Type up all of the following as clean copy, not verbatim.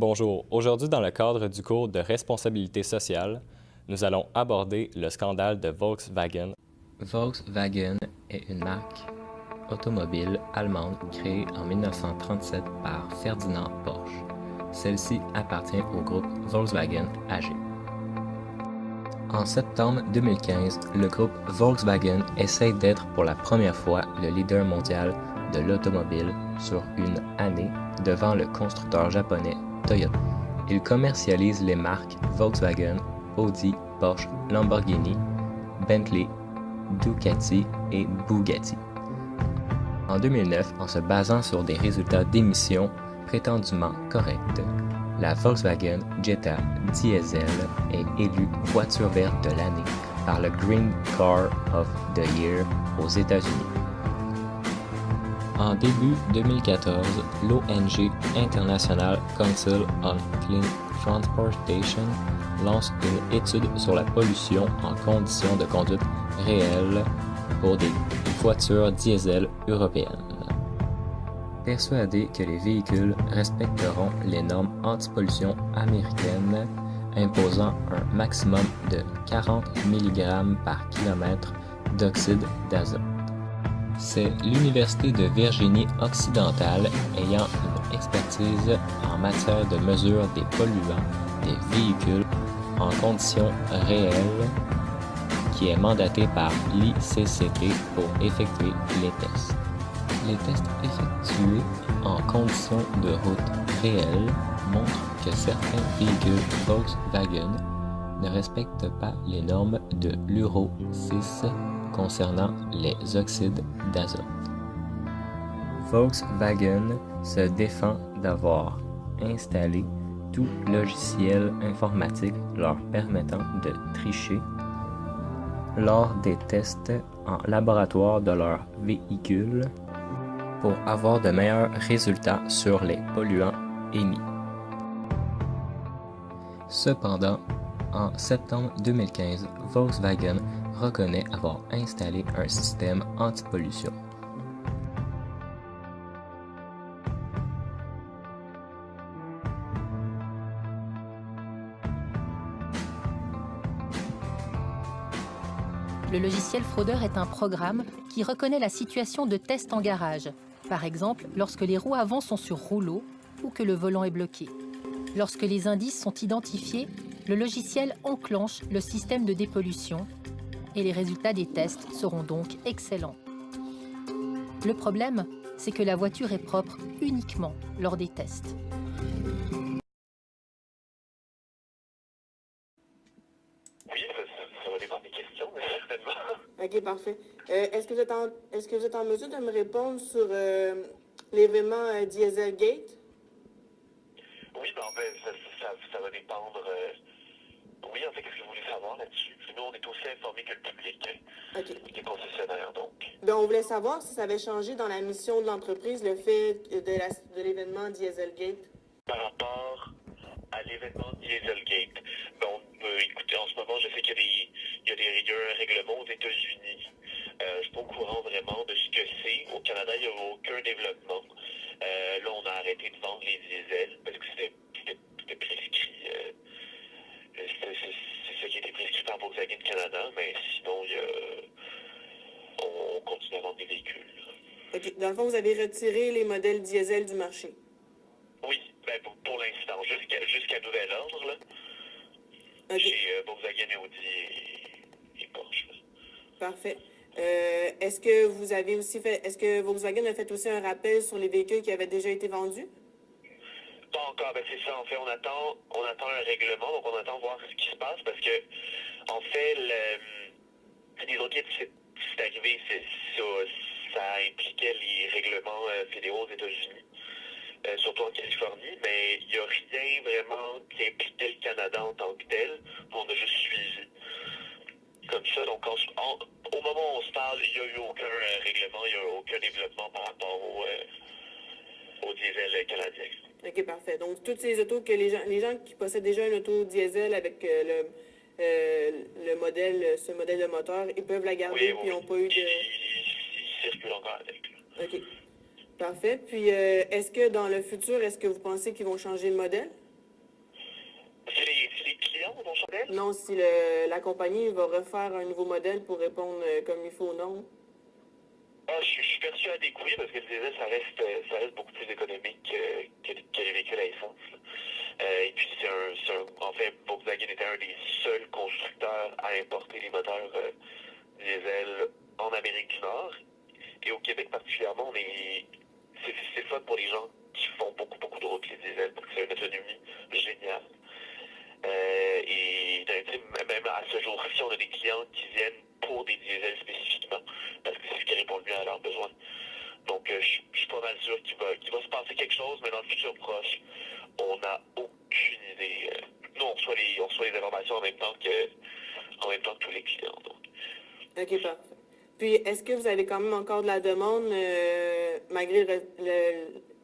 Bonjour, aujourd'hui dans le cadre du cours de responsabilité sociale, nous allons aborder le scandale de Volkswagen. Volkswagen est une marque automobile allemande créée en 1937 par Ferdinand Porsche. Celle-ci appartient au groupe Volkswagen AG. En septembre 2015, le groupe Volkswagen essaye d'être pour la première fois le leader mondial de l'automobile sur une année devant le constructeur japonais Toyota. Il commercialise les marques Volkswagen, Audi, Porsche, Lamborghini, Bentley, Ducati et Bugatti. En 2009, en se basant sur des résultats d'émissions prétendument corrects, la Volkswagen Jetta Diesel est élue voiture verte de l'année par le Green Car of the Year aux États-Unis. En début 2014, l'ONG International Council on Clean Transportation lance une étude sur la pollution en conditions de conduite réelles pour des voitures diesel européennes. Persuadé que les véhicules respecteront les normes anti-pollution américaines imposant un maximum de 40 mg par kilomètre d'oxyde d'azote. C'est l'Université de Virginie-Occidentale ayant une expertise en matière de mesure des polluants des véhicules en conditions réelles qui est mandatée par l'ICCT pour effectuer les tests. Les tests effectués en conditions de route réelles montrent que certains véhicules Volkswagen ne respectent pas les normes de l'Euro 6 concernant les oxydes d'azote. Volkswagen se défend d'avoir installé tout logiciel informatique leur permettant de tricher lors des tests en laboratoire de leurs véhicules pour avoir de meilleurs résultats sur les polluants émis. Cependant, en septembre 2015, Volkswagen reconnaît avoir installé un système anti-pollution. Le logiciel fraudeur est un programme qui reconnaît la situation de test en garage, par exemple lorsque les roues avant sont sur rouleau ou que le volant est bloqué. Lorsque les indices sont identifiés, le logiciel enclenche le système de dépollution et les résultats des tests seront donc excellents. Le problème, c'est que la voiture est propre uniquement lors des tests. Oui, ça va dépendre des questions, certainement. OK, parfait. Est-ce que vous êtes en mesure de me répondre sur l'événement Dieselgate? Oui, ben, ça va dépendre. Oui, en fait, qu'est-ce que vous voulez savoir là-dessus? Puis nous, on est aussi informés que le public, des concessionnaires, donc. Ben, on voulait savoir si ça avait changé dans la mission de l'entreprise, le fait de l'événement Dieselgate. Par rapport à l'événement Dieselgate, ben, écoutez, en ce moment, je sais qu'il y a un règlement aux États-Unis. Je ne suis pas au courant vraiment de ce que c'est. Au Canada, il n'y a aucun développement. Là, on a arrêté de vendre les diesels parce que c'était prescrit. C'est ce qui a été prescrit par Volkswagen Canada, mais sinon, on continue à vendre des véhicules. OK. Dans le fond, vous avez retiré les modèles diesel du marché. Oui, ben pour l'instant, jusqu'à nouvel ordre, là, OK. chez Volkswagen, Audi et Porsche. Parfait. Est-ce que Volkswagen a fait aussi un rappel sur les véhicules qui avaient déjà été vendus? Pas encore, ben c'est ça, en fait, on attend un règlement, donc on attend voir ce qui se passe, parce que, en fait, Dieselgate, c'est arrivé, ça impliquait les règlements fédéraux aux États-Unis, surtout en Californie, mais il n'y a rien vraiment qui impliquait le Canada en tant que tel, on a juste suivi. Comme ça, donc au moment où on se parle, il n'y a eu aucun règlement, il n'y a eu aucun développement par rapport au diesel canadien. OK, parfait. Donc, toutes ces autos que les gens qui possèdent déjà une auto diesel avec ce modèle de moteur, ils peuvent la garder puis ils n'ont pas eu de... Ils circulent encore avec. Là. OK. Parfait. Puis, est-ce que dans le futur, est-ce que vous pensez qu'ils vont changer le modèle? vont changer? Non, si la compagnie va refaire un nouveau modèle pour répondre comme il faut, non? Ah, je suis persuadé que oui, parce que le diesel, ça reste beaucoup plus économique que les véhicules à essence. Et puis, en fait, Volkswagen était un des seuls constructeurs à importer les moteurs diesel en Amérique du Nord. Et au Québec particulièrement, c'est le fun pour les gens qui font beaucoup de routes, les diesels, parce que c'est une autonomie géniale. Et même à ce jour-ci, on a des clients qui viennent pour des diesels spécifiquement, parce que c'est ce qui répond le mieux à leurs besoins. Donc, je suis pas mal sûr qu'il va se passer quelque chose, mais dans le futur proche, on n'a aucune idée. Nous, on reçoit les informations en même temps que tous les clients. Donc. OK, parfait. Puis, est-ce que vous avez quand même encore de la demande, malgré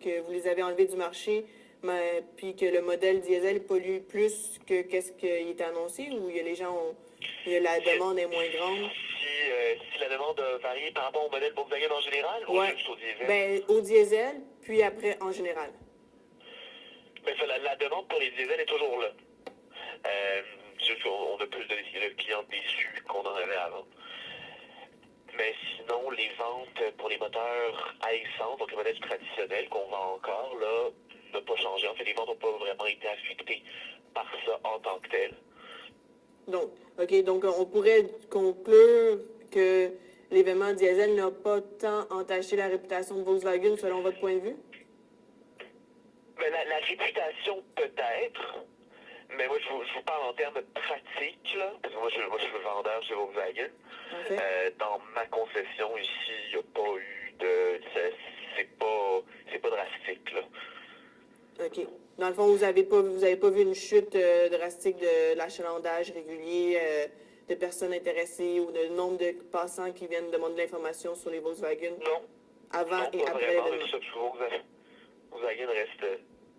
que vous les avez enlevés du marché, puis que le modèle diesel pollue plus que qu'est-ce qui est annoncé, ou la demande est moins grande? Si la demande a varié par rapport au modèle Volkswagen en général, ou juste au diesel? Ben, au diesel, puis après en général. Ben, la demande pour les diesels est toujours là. Juste qu'on a plus de clients déçus qu'on en avait avant. Mais sinon, les ventes pour les moteurs à essence, donc les modèles traditionnels qu'on vend encore, là, n'ont pas changé. En fait, les ventes n'ont pas vraiment été affectées par ça en tant que tel. Donc, OK, donc on pourrait conclure que l'événement diesel n'a pas tant entaché la réputation de Volkswagen selon votre point de vue? Ben, la réputation peut-être, mais moi je vous parle en termes pratiques, là, parce que moi je suis vendeur chez Volkswagen. Dans ma concession ici, il n'y a pas eu de... C'est pas drastique, là. OK. Dans le fond, vous avez pas vu une chute drastique de l'achalandage régulier, de personnes intéressées ou de nombre de passants qui viennent demander de l'information sur les Volkswagen? Non. Avant non, et après l'événement? Volkswagen reste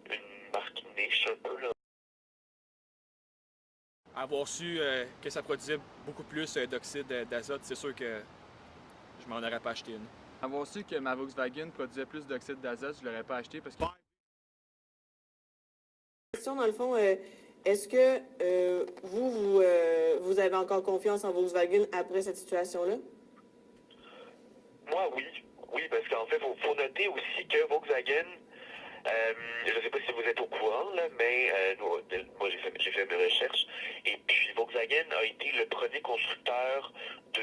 une marque niche un peu, là. Avoir su que ça produisait beaucoup plus d'oxyde d'azote, c'est sûr que je m'en aurais pas acheté une. Avoir su que ma Volkswagen produisait plus d'oxyde d'azote, je l'aurais pas acheté parce que... Dans le fond, est-ce que vous avez encore confiance en Volkswagen après cette situation-là? Moi, oui. Oui, parce qu'en fait, il faut noter aussi que Volkswagen, je ne sais pas si vous êtes au courant, là, mais moi, j'ai fait mes recherches. Et puis, Volkswagen a été le premier constructeur de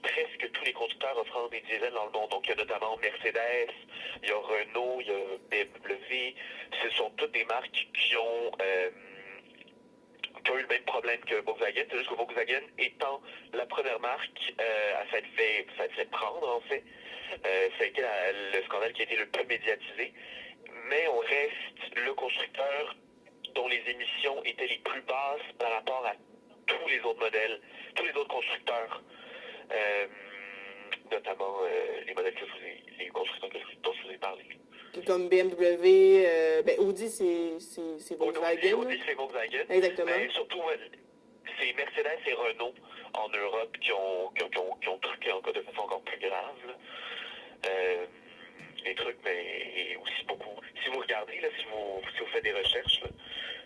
presque tous les constructeurs offrant des diesels dans le monde. Donc, il y a notamment Mercedes, il y a Renault, il y a BMW. Ce sont toutes des marques qui ont eu le même problème que Volkswagen. C'est juste que Volkswagen étant la première marque, ça a fait prendre, en fait. Ça a été le scandale qui a été le plus médiatisé. Mais on reste le constructeur dont les émissions étaient les plus basses par rapport à tous les autres modèles, tous les autres constructeurs. Notamment les modèles les constructeurs dont je vous ai parlé. Comme BMW, Audi, c'est Volkswagen. Audi, c'est Volkswagen. Exactement. Mais surtout, c'est Mercedes et Renault en Europe qui ont truqué de façon encore plus grave. Les trucs, mais aussi beaucoup. Si vous regardez, là, si vous faites des recherches, là,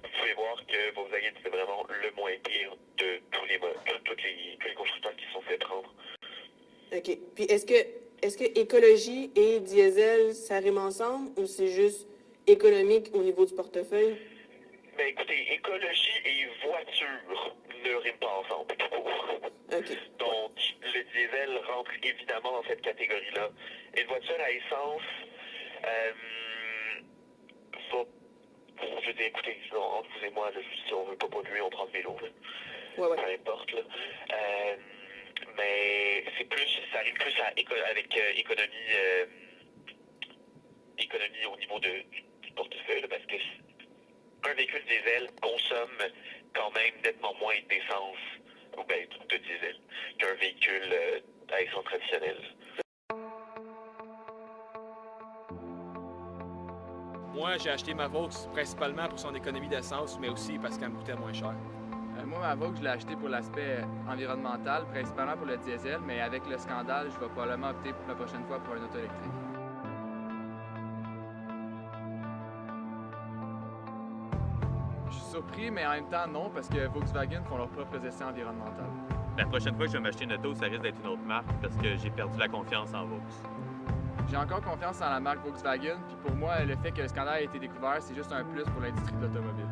vous pouvez voir que Volkswagen, c'est vraiment le moins pire de tous les constructeurs qui se sont fait prendre. OK. Puis est-ce que écologie et diesel, ça rime ensemble ou c'est juste économique au niveau du portefeuille? Ben écoutez, écologie et voiture ne riment pas ensemble. Okay. Donc, le diesel rentre évidemment dans cette catégorie-là. Une voiture à essence je veux dire, écoutez, entre vous et moi, là, si on veut pas polluer, on prend le vélo. Là. Ouais. Peu importe. Là. Mais ça rime plus avec économie au niveau du portefeuille, là, parce que un véhicule diesel consomme quand même nettement moins d'essence ou de diesel qu'un véhicule à essence traditionnelle. Moi, j'ai acheté ma Vaux principalement pour son économie d'essence, mais aussi parce qu'elle me coûtait moins cher. Moi, ma Vaux, je l'ai acheté pour l'aspect environnemental, principalement pour le diesel, mais avec le scandale, je vais probablement opter pour la prochaine fois pour un auto électrique. Je surpris, mais en même temps, non, parce que Volkswagen font leurs propres essais environnementaux. La prochaine fois que je vais m'acheter une auto, ça risque d'être une autre marque parce que j'ai perdu la confiance en Vaux. J'ai encore confiance en la marque Volkswagen, puis pour moi, le fait que le scandale ait été découvert, c'est juste un plus pour l'industrie de l'automobile.